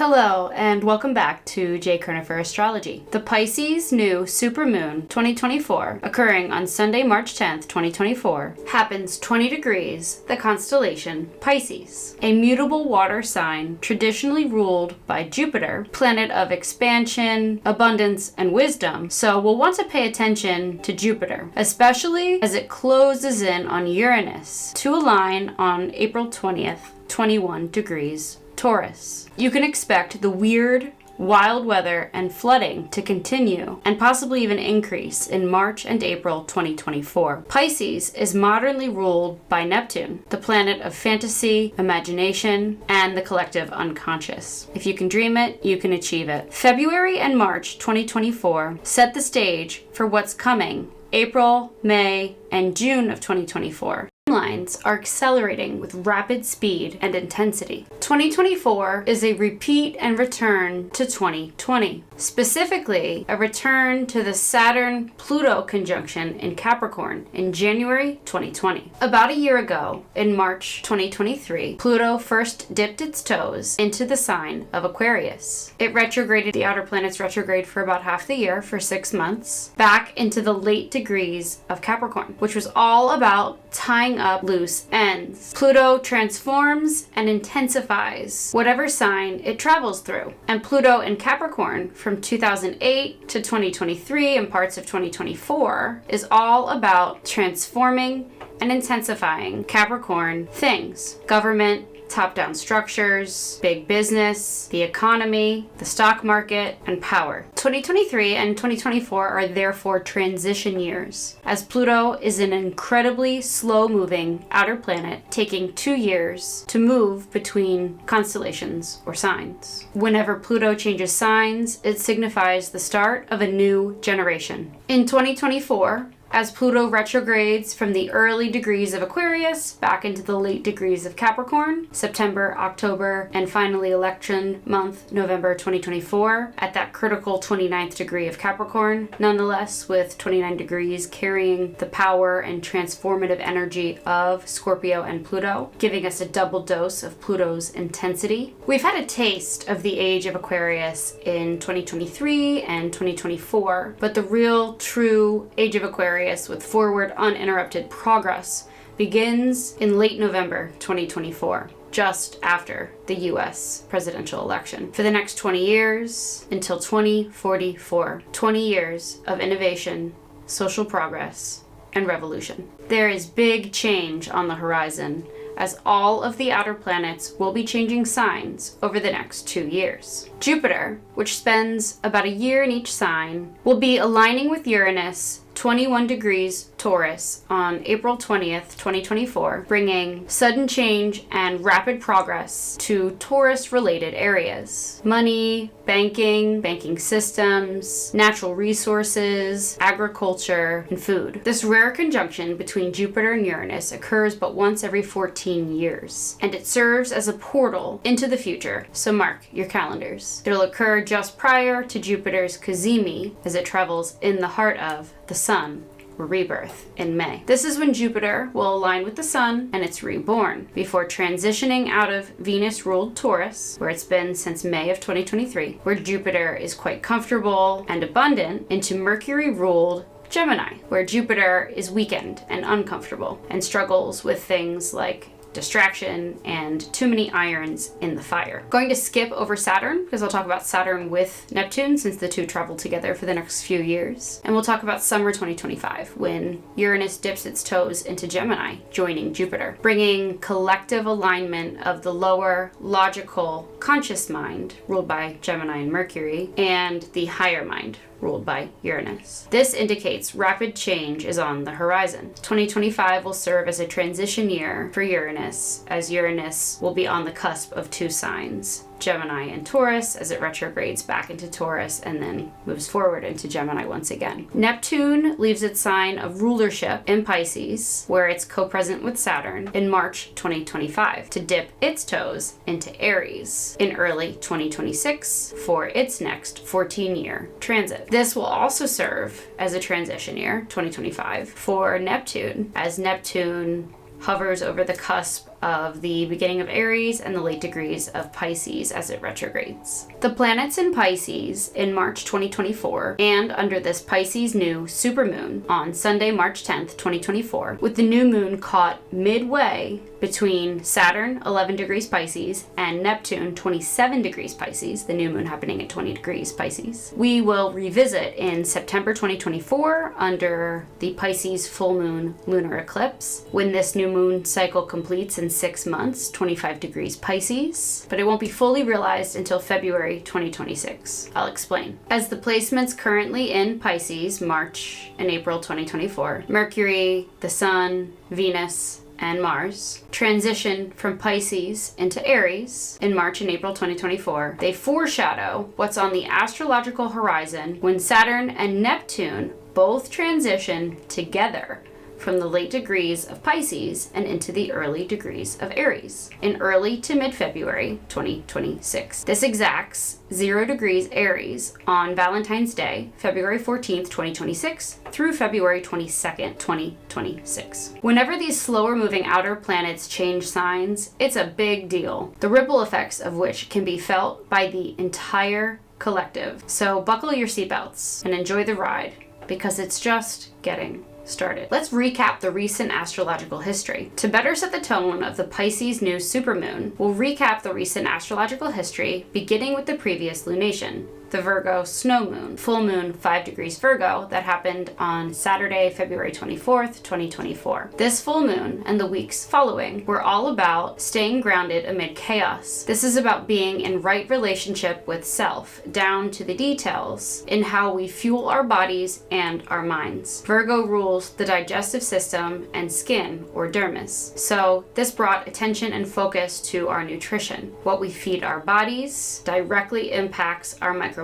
Hello, and welcome back to JKerniferAstrology. The Pisces New Super Moon 2024, occurring on Sunday, March 10th, 2024, happens 20 degrees, the constellation Pisces, a mutable water sign traditionally ruled by Jupiter, planet of expansion, abundance, and wisdom, so we'll want to pay attention to Jupiter, especially as it closes in on Uranus to align on April 20th, 21 degrees Taurus. You can expect the weird, wild weather and flooding to continue and possibly even increase in March and April 2024. Pisces is modernly ruled by Neptune, the planet of fantasy, imagination, and the collective unconscious. If you can dream it, you can achieve it. February and March 2024 set the stage for what's coming April, May, and June of 2024. Timelines are accelerating with rapid speed and intensity. 2024 is a repeat and return to 2020. Specifically, a return to the Saturn-Pluto conjunction in Capricorn in January 2020. About a year ago, in March 2023, Pluto first dipped its toes into the sign of Aquarius. It retrograded, the outer planets retrograde for about half the year, for 6 months, back into the late degrees of Capricorn, which was all about tying up loose ends. Pluto transforms and intensifies whatever sign it travels through. And Pluto in Capricorn from 2008 to 2023 and parts of 2024 is all about transforming and intensifying Capricorn things. Government, top-down structures, big business, the economy, the stock market, and power. 2023 and 2024 are therefore transition years, as Pluto is an incredibly slow-moving outer planet taking 2 years to move between constellations or signs. Whenever Pluto changes signs, it signifies the start of a new generation. In 2024, as Pluto retrogrades from the early degrees of Aquarius back into the late degrees of Capricorn, September, October, and finally election month, November 2024, at that critical 29th degree of Capricorn, nonetheless with 29 degrees carrying the power and transformative energy of Scorpio and Pluto, giving us a double dose of Pluto's intensity. We've had a taste of the age of Aquarius in 2023 and 2024, but the real, true age of Aquarius with forward uninterrupted progress begins in late November 2024, just after the US presidential election. For the next 20 years until 2044, 20 years of innovation, social progress, and revolution. There is big change on the horizon, as all of the outer planets will be changing signs over the next 2 years. Jupiter, which spends about a year in each sign, will be aligning with Uranus 21 degrees Taurus on April 20th, 2024, bringing sudden change and rapid progress to Taurus-related areas. Money, banking systems, natural resources, agriculture, and food. This rare conjunction between Jupiter and Uranus occurs but once every 14 years, and it serves as a portal into the future, so mark your calendars. It'll occur just prior to Jupiter's Cazimi as it travels in the heart of the Sun, rebirth, in May. This is when Jupiter will align with the Sun and it's reborn, before transitioning out of Venus-ruled Taurus, where it's been since May of 2023, where Jupiter is quite comfortable and abundant, into Mercury-ruled Gemini, where Jupiter is weakened and uncomfortable and struggles with things like distraction and too many irons in the fire. Going to skip over Saturn because I'll talk about Saturn with Neptune since the two travel together for the next few years. And we'll talk about summer 2025 when Uranus dips its toes into Gemini, joining Jupiter, bringing collective alignment of the lower logical conscious mind ruled by Gemini and Mercury and the higher mind ruled by Uranus. This indicates rapid change is on the horizon. 2025 will serve as a transition year for Uranus, as Uranus will be on the cusp of 2 signs, Gemini and Taurus, as it retrogrades back into Taurus and then moves forward into Gemini once again. Neptune leaves its sign of rulership in Pisces, where it's co-present with Saturn, in March 2025 to dip its toes into Aries in early 2026 for its next 14-year transit. This will also serve as a transition year, 2025, for Neptune, as Neptune hovers over the cusp of the beginning of Aries and the late degrees of Pisces as it retrogrades. The planets in Pisces in March 2024 and under this Pisces New Super Moon on Sunday, March 10th, 2024, with the new moon caught midway between Saturn, 11 degrees Pisces, and Neptune, 27 degrees Pisces, the new moon happening at 20 degrees Pisces. We will revisit in September 2024 under the Pisces full moon lunar eclipse, when this new moon cycle completes in 6 months, 25 degrees Pisces, but it won't be fully realized until February 2026. I'll explain. As the placements currently in Pisces, March and April 2024, Mercury, the Sun, Venus, and Mars transition from Pisces into Aries in March and April 2024. They foreshadow what's on the astrological horizon when Saturn and Neptune both transition together from the late degrees of Pisces and into the early degrees of Aries in early to mid-February 2026. This exacts 0 degrees Aries on Valentine's Day, February 14th, 2026 through February 22nd, 2026. Whenever these slower moving outer planets change signs, it's a big deal, the ripple effects of which can be felt by the entire collective. So buckle your seatbelts and enjoy the ride, because it's just getting started. Let's recap the recent astrological history. To better set the tone of the Pisces New Super Moon, we'll recap the recent astrological history, beginning with the previous lunation, the Virgo snow moon, full moon 5 degrees Virgo, that happened on Saturday, February 24th, 2024. This full moon and the weeks following were all about staying grounded amid chaos. This is about being in right relationship with self, down to the details in how we fuel our bodies and our minds. Virgo rules the digestive system and skin, or dermis. So this brought attention and focus to our nutrition. What we feed our bodies directly impacts our microbiome,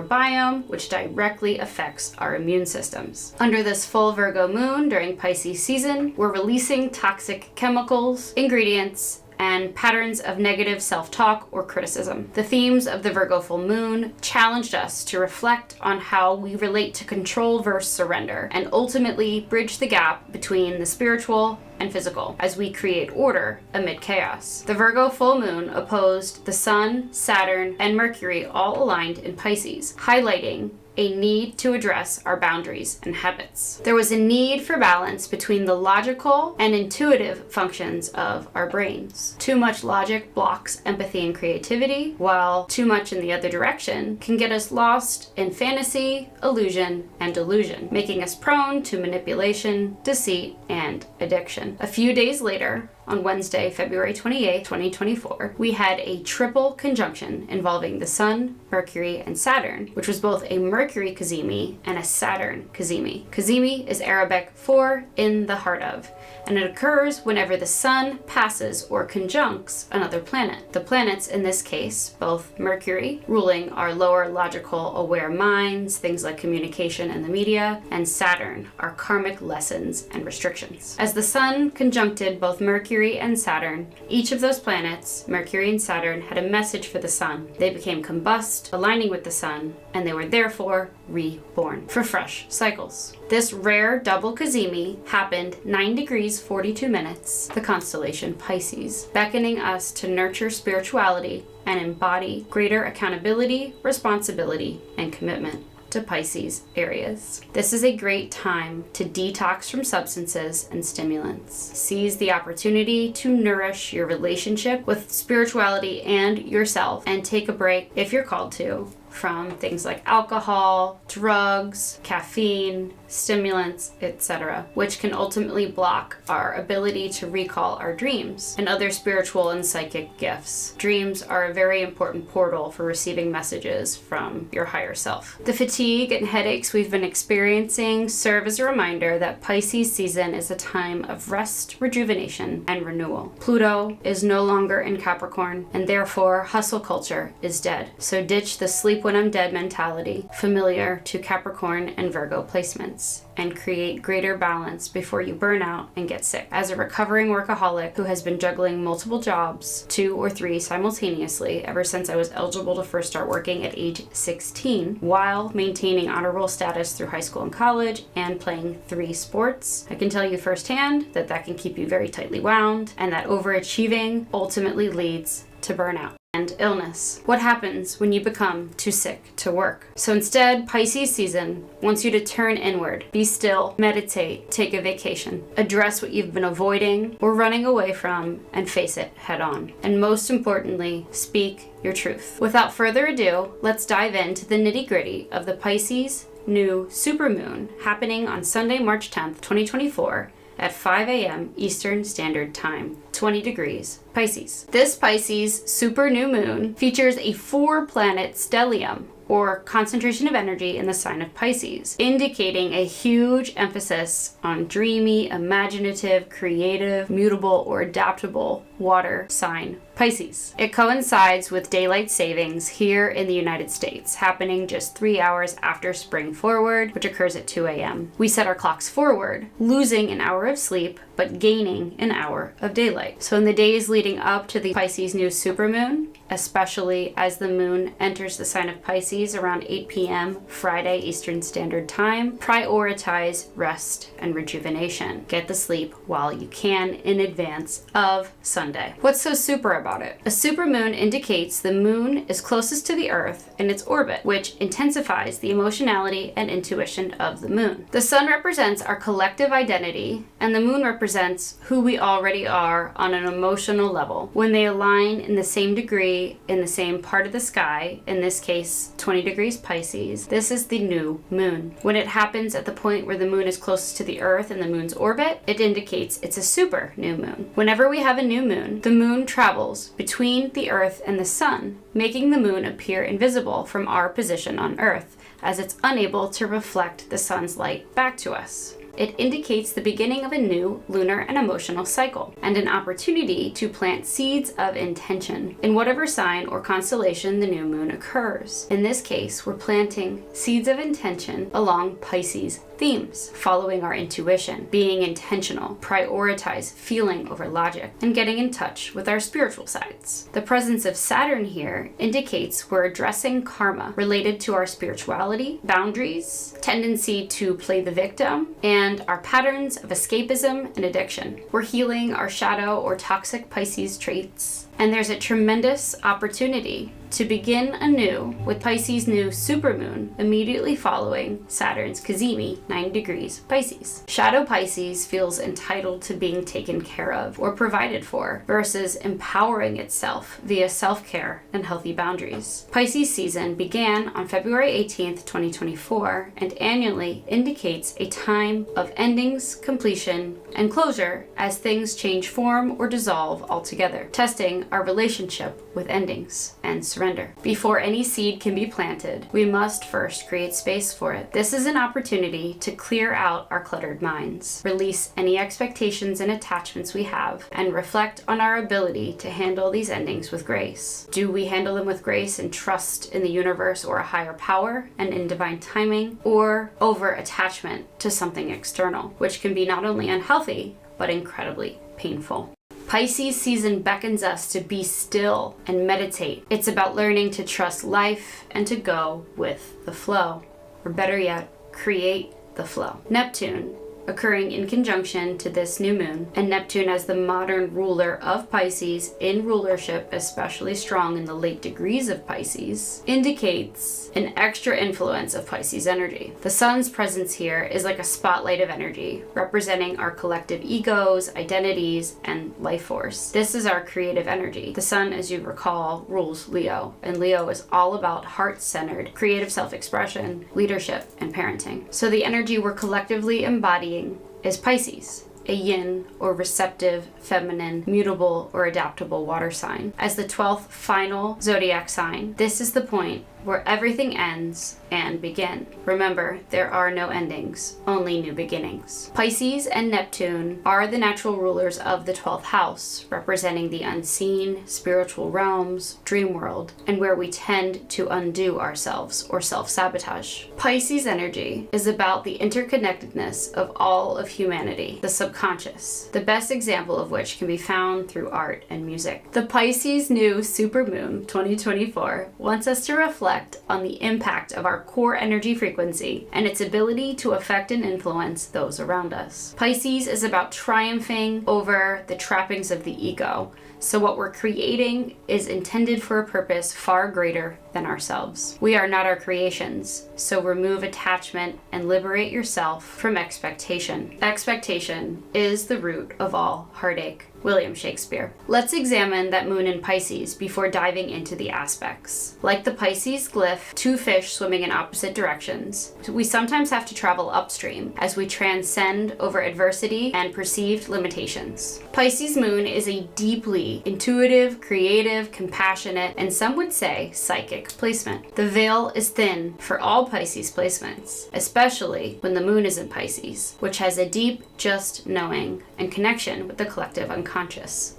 which directly affects our immune systems. Under this full Virgo moon during Pisces season, we're releasing toxic chemicals, ingredients, and patterns of negative self-talk or criticism. The themes of the Virgo full moon challenged us to reflect on how we relate to control versus surrender, and ultimately bridge the gap between the spiritual and physical as we create order amid chaos. The Virgo full moon opposed the Sun, Saturn, and Mercury, all aligned in Pisces, highlighting a need to address our boundaries and habits. There was a need for balance between the logical and intuitive functions of our brains. Too much logic blocks empathy and creativity, while too much in the other direction can get us lost in fantasy, illusion, and delusion, making us prone to manipulation, deceit, and addiction. A few days later, on Wednesday, February 28, 2024, we had a triple conjunction involving the Sun, Mercury, and Saturn, which was both a Mercury Cazimi and a Saturn Cazimi. Cazimi is Arabic for in the heart of, and it occurs whenever the Sun passes or conjuncts another planet. The planets in this case, both Mercury, ruling our lower logical aware minds, things like communication and the media, and Saturn, our karmic lessons and restrictions. As the Sun conjuncted both Mercury and Saturn, each of those planets, Mercury and Saturn, had a message for the Sun. They became combust, aligning with the Sun, and they were therefore reborn for fresh cycles. This rare double Cazimi happened 9 degrees 42 minutes, the constellation Pisces, beckoning us to nurture spirituality and embody greater accountability, responsibility, and commitment to Pisces areas. This is a great time to detox from substances and stimulants. Seize the opportunity to nourish your relationship with spirituality and yourself, and take a break, if you're called to, from things like alcohol, drugs, caffeine, stimulants, etc., which can ultimately block our ability to recall our dreams and other spiritual and psychic gifts. Dreams are a very important portal for receiving messages from your higher self. The fatigue and headaches we've been experiencing serve as a reminder that Pisces season is a time of rest, rejuvenation, and renewal. Pluto is no longer in Capricorn, and therefore hustle culture is dead. So ditch the sleep when I'm dead mentality, familiar to Capricorn and Virgo placements, and create greater balance before you burn out and get sick. As a recovering workaholic who has been juggling multiple jobs, 2 or 3 simultaneously, ever since I was eligible to first start working at age 16, while maintaining maintaining honor roll status through high school and college, and playing 3 sports. I can tell you firsthand that that can keep you very tightly wound, and that overachieving ultimately leads to burnout and illness. What happens when you become too sick to work? So instead, Pisces season wants you to turn inward, be still, meditate, take a vacation, address what you've been avoiding or running away from, and face it head on. And most importantly, speak your truth. Without further ado, let's dive into the nitty-gritty of the Pisces New Super Moon happening on Sunday, March 10th, 2024 at 5 a.m. Eastern Standard Time, 20 degrees Pisces. This Pisces super new moon features a 4-planet stellium, or concentration of energy in the sign of Pisces, indicating a huge emphasis on dreamy, imaginative, creative, mutable, or adaptable water sign Pisces. It coincides with daylight savings here in the United States, happening just 3 hours after spring forward, which occurs at 2 a.m. We set our clocks forward, losing an hour of sleep, but gaining an hour of daylight. So in the days leading up to the Pisces New Super Moon, especially as the moon enters the sign of Pisces around 8 p.m. Friday Eastern Standard Time, prioritize rest and rejuvenation. Get the sleep while you can in advance of Sunday. What's so super about it? A super moon indicates the moon is closest to the Earth in its orbit, which intensifies the emotionality and intuition of the moon. The sun represents our collective identity, and the moon represents who we already are on an emotional level. When they align in the same degree in the same part of the sky, in this case 20 degrees Pisces, this is the new moon. When it happens at the point where the moon is closest to the Earth in the moon's orbit, it indicates it's a super new moon. Whenever we have a new moon, the moon travels between the Earth and the sun, making the moon appear invisible from our position on Earth, as it's unable to reflect the sun's light back to us. It indicates the beginning of a new lunar and emotional cycle, and an opportunity to plant seeds of intention in whatever sign or constellation the new moon occurs. In this case, we're planting seeds of intention along Pisces themes, following our intuition, being intentional, prioritize feeling over logic, and getting in touch with our spiritual sides. The presence of Saturn here indicates we're addressing karma related to our spirituality, boundaries, tendency to play the victim, and our patterns of escapism and addiction. We're healing our shadow or toxic Pisces traits, and there's a tremendous opportunity to begin anew with Pisces New Super Moon immediately following Saturn's Cazimi, 9 degrees Pisces. Shadow Pisces feels entitled to being taken care of or provided for versus empowering itself via self-care and healthy boundaries. Pisces season began on February 18th, 2024, and annually indicates a time of endings, completion, and closure as things change form or dissolve altogether, testing our relationship with endings and surrender. Before any seed can be planted, we must first create space for it. This is an opportunity to clear out our cluttered minds, release any expectations and attachments we have, and reflect on our ability to handle these endings with grace. Do we handle them with grace and trust in the universe or a higher power and in divine timing, or over attachment to something external, which can be not only unhealthy, but incredibly painful? Pisces season beckons us to be still and meditate. It's about learning to trust life and to go with the flow, or better yet, create the flow. Neptune, occurring in conjunction to this new moon, and Neptune as the modern ruler of Pisces in rulership, especially strong in the late degrees of Pisces, indicates an extra influence of Pisces energy. The sun's presence here is like a spotlight of energy, representing our collective egos, identities, and life force. This is our creative energy. The sun, as you recall, rules Leo, and Leo is all about heart-centered, creative self-expression, leadership, and parenting. So the energy we're collectively embodying is Pisces, a yin or receptive, feminine, mutable, or adaptable water sign. As the 12th final zodiac sign, this is the point where everything ends and begin. Remember, there are no endings, only new beginnings. Pisces and Neptune are the natural rulers of the 12th house, representing the unseen, spiritual realms, dream world, and where we tend to undo ourselves or self-sabotage. Pisces energy is about the interconnectedness of all of humanity, the subconscious subconscious, the best example of which can be found through art and music. The Pisces New Super Moon 2024 wants us to reflect on the impact of our core energy frequency and its ability to affect and influence those around us. Pisces is about triumphing over the trappings of the ego, so what we're creating is intended for a purpose far greater than ourselves. We are not our creations, so remove attachment and liberate yourself from expectation. Expectation is the root of all heartache. William Shakespeare. Let's examine that moon in Pisces before diving into the aspects. Like the Pisces glyph, two fish swimming in opposite directions, we sometimes have to travel upstream as we transcend over adversity and perceived limitations. Pisces moon is a deeply intuitive, creative, compassionate, and some would say psychic placement. The veil is thin for all Pisces placements, especially when the moon is in Pisces, which has a deep, just knowing and connection with the collective unconscious.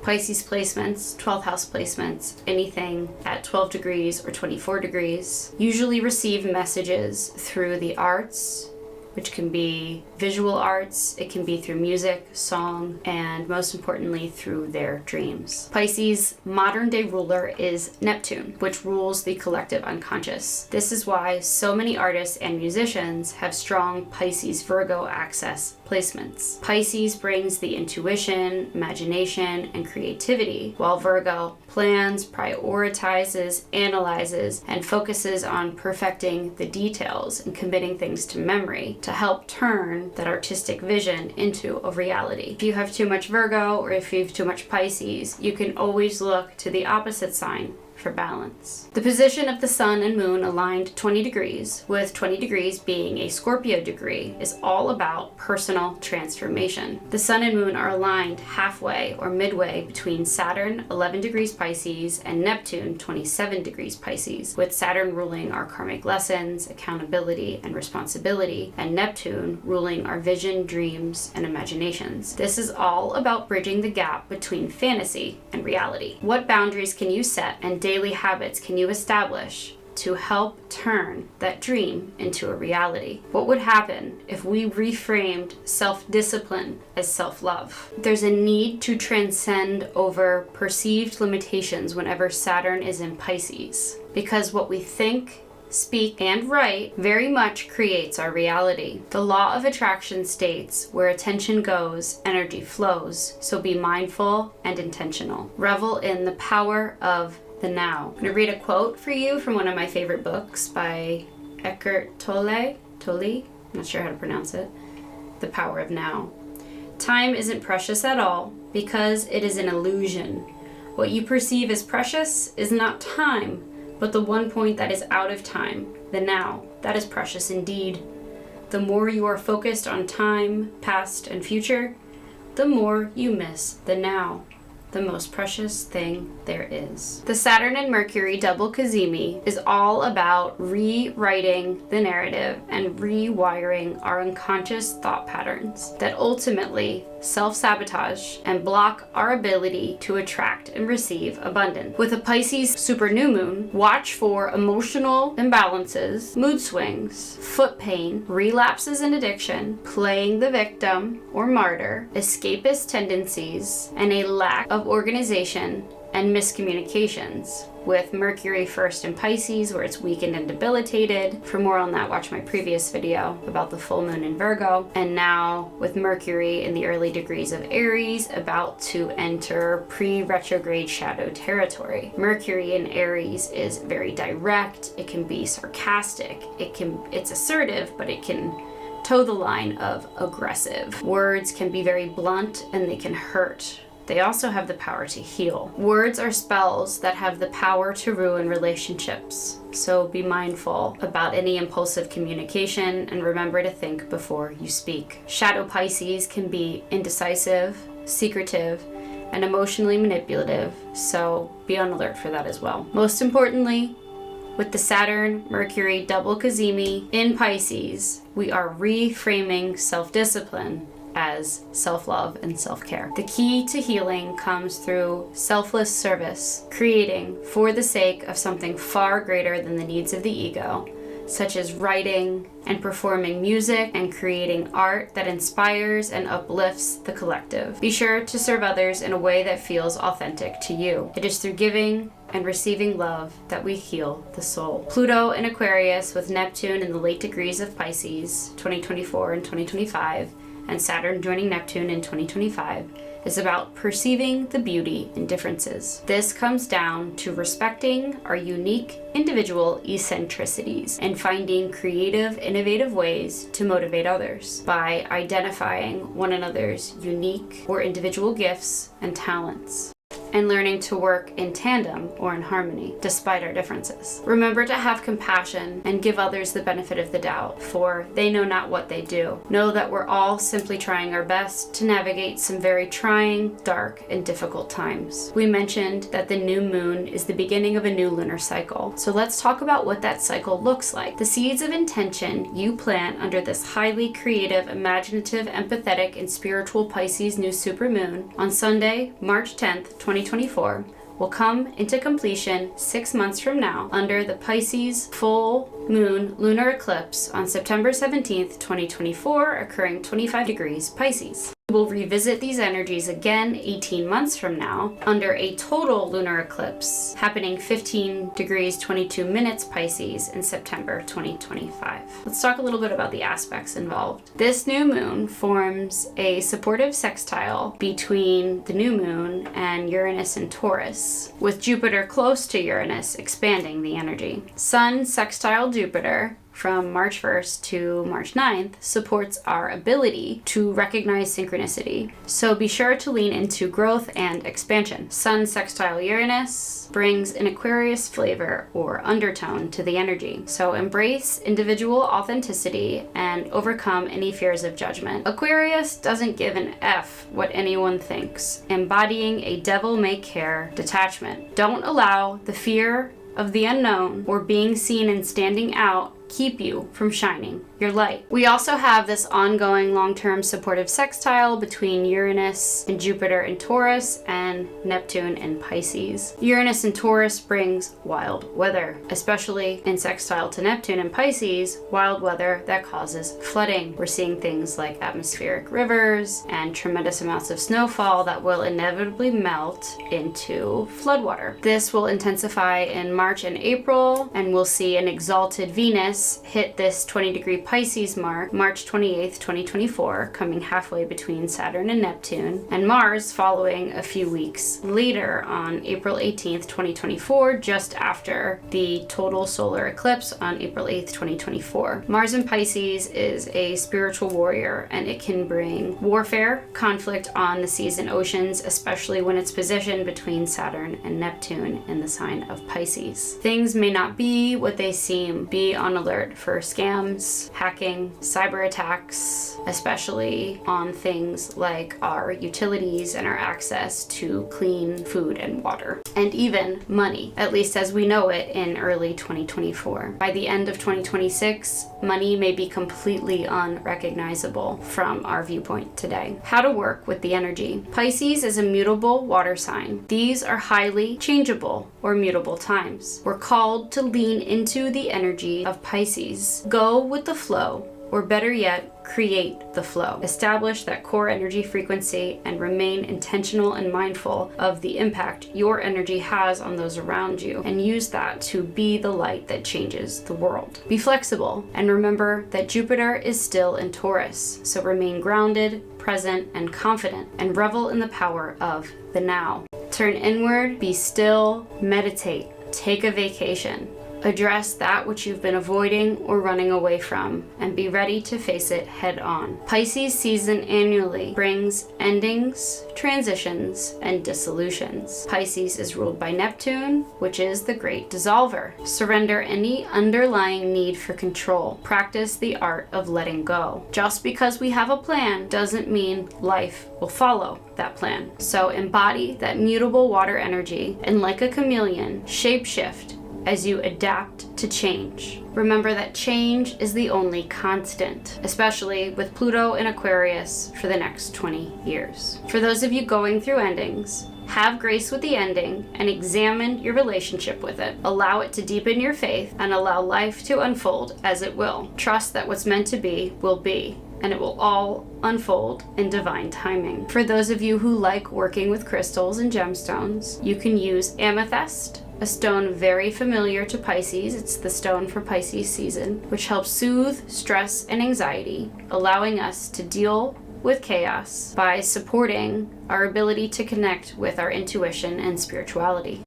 Pisces placements, 12th house placements, anything at 12 degrees or 24 degrees, usually receive messages through the arts, which can be visual arts, it can be through music, song, and most importantly, through their dreams. Pisces' modern day ruler is Neptune, which rules the collective unconscious. This is why so many artists and musicians have strong Pisces Virgo axis placements. Pisces brings the intuition, imagination, and creativity, while Virgo plans, prioritizes, analyzes, and focuses on perfecting the details and committing things to memory to help turn that artistic vision into a reality. If you have too much Virgo or if you have too much Pisces, you can always look to the opposite sign for balance. The position of the sun and moon aligned 20 degrees, with 20 degrees being a Scorpio degree, is all about personal transformation. The sun and moon are aligned halfway or midway between Saturn 11 degrees Pisces and Neptune 27 degrees Pisces, with Saturn ruling our karmic lessons, accountability, and responsibility, and Neptune ruling our vision, dreams, and imaginations. This is all about bridging the gap between fantasy and reality. What boundaries can you set and daily habits can you establish to help turn that dream into a reality? What would happen if we reframed self-discipline as self-love? There's a need to transcend over perceived limitations whenever Saturn is in Pisces, because what we think, speak, and write very much creates our reality. The law of attraction states where attention goes, energy flows, so be mindful and intentional. Revel in the power of the now. I'm going to read a quote for you from one of my favorite books by Eckhart Tolle, I'm not sure how to pronounce it. The Power of Now. Time isn't precious at all because it is an illusion. What you perceive as precious is not time, but the one point that is out of time, the now. That is precious indeed. The more you are focused on time, past, and future, the more you miss the now, the most precious thing there is. The Saturn and Mercury double Cazimi is all about rewriting the narrative and rewiring our unconscious thought patterns that ultimately self-sabotage and block our ability to attract and receive abundance. With a Pisces Super New Moon, watch for emotional imbalances, mood swings, foot pain, relapses in addiction, playing the victim or martyr, escapist tendencies, and a lack of organization and miscommunications. With Mercury first in Pisces, where it's weakened and debilitated. For more on that, watch my previous video about the full moon in Virgo. And now with Mercury in the early degrees of Aries, about to enter pre-retrograde shadow territory. Mercury in Aries is very direct, it can be sarcastic, it's assertive, but it can toe the line of aggressive. Words can be very blunt and they can hurt. They also have the power to heal. Words are spells that have the power to ruin relationships. So be mindful about any impulsive communication and remember to think before you speak. Shadow Pisces can be indecisive, secretive, and emotionally manipulative, so be on alert for that as well. Most importantly, with the Saturn, Mercury double Cazimi in Pisces, we are reframing self-discipline as self-love and self-care. The key to healing comes through selfless service, creating for the sake of something far greater than the needs of the ego, such as writing and performing music and creating art that inspires and uplifts the collective. Be sure to serve others in a way that feels authentic to you. It is through giving and receiving love that we heal the soul. Pluto in Aquarius with Neptune in the late degrees of Pisces, 2024 and 2025, and Saturn joining Neptune in 2025, is about perceiving the beauty in differences. This comes down to respecting our unique individual eccentricities and finding creative, innovative ways to motivate others by identifying one another's unique or individual gifts and talents, and learning to work in tandem or in harmony despite our differences. Remember to have compassion and give others the benefit of the doubt, for they know not what they do. Know that we're all simply trying our best to navigate some very trying, dark, and difficult times. We mentioned that the new moon is the beginning of a new lunar cycle, so let's talk about what that cycle looks like. The seeds of intention you plant under this highly creative, imaginative, empathetic, and spiritual Pisces New Super Moon on Sunday, March 10th, 2024, will come into completion 6 months from now under the Pisces full moon lunar eclipse on September 17th, 2024, occurring 25 degrees Pisces. We will revisit these energies again 18 months from now under a total lunar eclipse happening 15 degrees 22 minutes Pisces in September 2025. Let's talk a little bit about the aspects involved. This new moon forms a supportive sextile between the new moon and Uranus and Taurus, with Jupiter close to Uranus expanding the energy. Sun sextile Jupiter from March 1st to March 9th supports our ability to recognize synchronicity. So be sure to lean into growth and expansion. Sun sextile Uranus brings an Aquarius flavor or undertone to the energy. So embrace individual authenticity and overcome any fears of judgment. Aquarius doesn't give an F what anyone thinks, embodying a devil-may-care detachment. Don't allow the fear of the unknown or being seen and standing out keep you from shining your light. We also have this ongoing long-term supportive sextile between Uranus and Jupiter in Taurus and Neptune in Pisces. Uranus in Taurus brings wild weather, especially in sextile to Neptune in Pisces, wild weather that causes flooding. We're seeing things like atmospheric rivers and tremendous amounts of snowfall that will inevitably melt into floodwater. This will intensify in March and April, and we'll see an exalted Venus hit this 20-degree Pisces mark March 28th, 2024, coming halfway between Saturn and Neptune, and Mars following a few weeks later on April 18th, 2024, just after the total solar eclipse on April 8th, 2024. Mars in Pisces is a spiritual warrior, and it can bring warfare, conflict on the seas and oceans, especially when it's positioned between Saturn and Neptune in the sign of Pisces. Things may not be what they seem. Be on alert for scams, hacking, cyber attacks, especially on things like our utilities and our access to clean food and water, and even money, at least as we know it in early 2024. By the end of 2026, money may be completely unrecognizable from our viewpoint today. How to work with the energy. Pisces is a mutable water sign. These are highly changeable or mutable times. We're called to lean into the energy of Pisces. Go with the flow, or better yet, create the flow. Establish that core energy frequency and remain intentional and mindful of the impact your energy has on those around you, and use that to be the light that changes the world. Be flexible and remember that Jupiter is still in Taurus, so remain grounded, present, and confident, and revel in the power of the now. Turn inward, be still, meditate, take a vacation. Address that which you've been avoiding or running away from, and be ready to face it head on. Pisces season annually brings endings, transitions, and dissolutions. Pisces is ruled by Neptune, which is the great dissolver. Surrender any underlying need for control. Practice the art of letting go. Just because we have a plan doesn't mean life will follow that plan. So embody that mutable water energy, and like a chameleon, shapeshift as you adapt to change. Remember that change is the only constant, especially with Pluto in Aquarius for the next 20 years. For those of you going through endings, Have grace with the ending and examine your relationship with it. Allow it to deepen your faith and allow life to unfold as it will. Trust that what's meant to be, and it will all unfold in divine timing. For those of you who like working with crystals and gemstones, you can use amethyst, a stone very familiar to Pisces. It's the stone for Pisces season, which helps soothe stress and anxiety, allowing us to deal with chaos by supporting our ability to connect with our intuition and spirituality.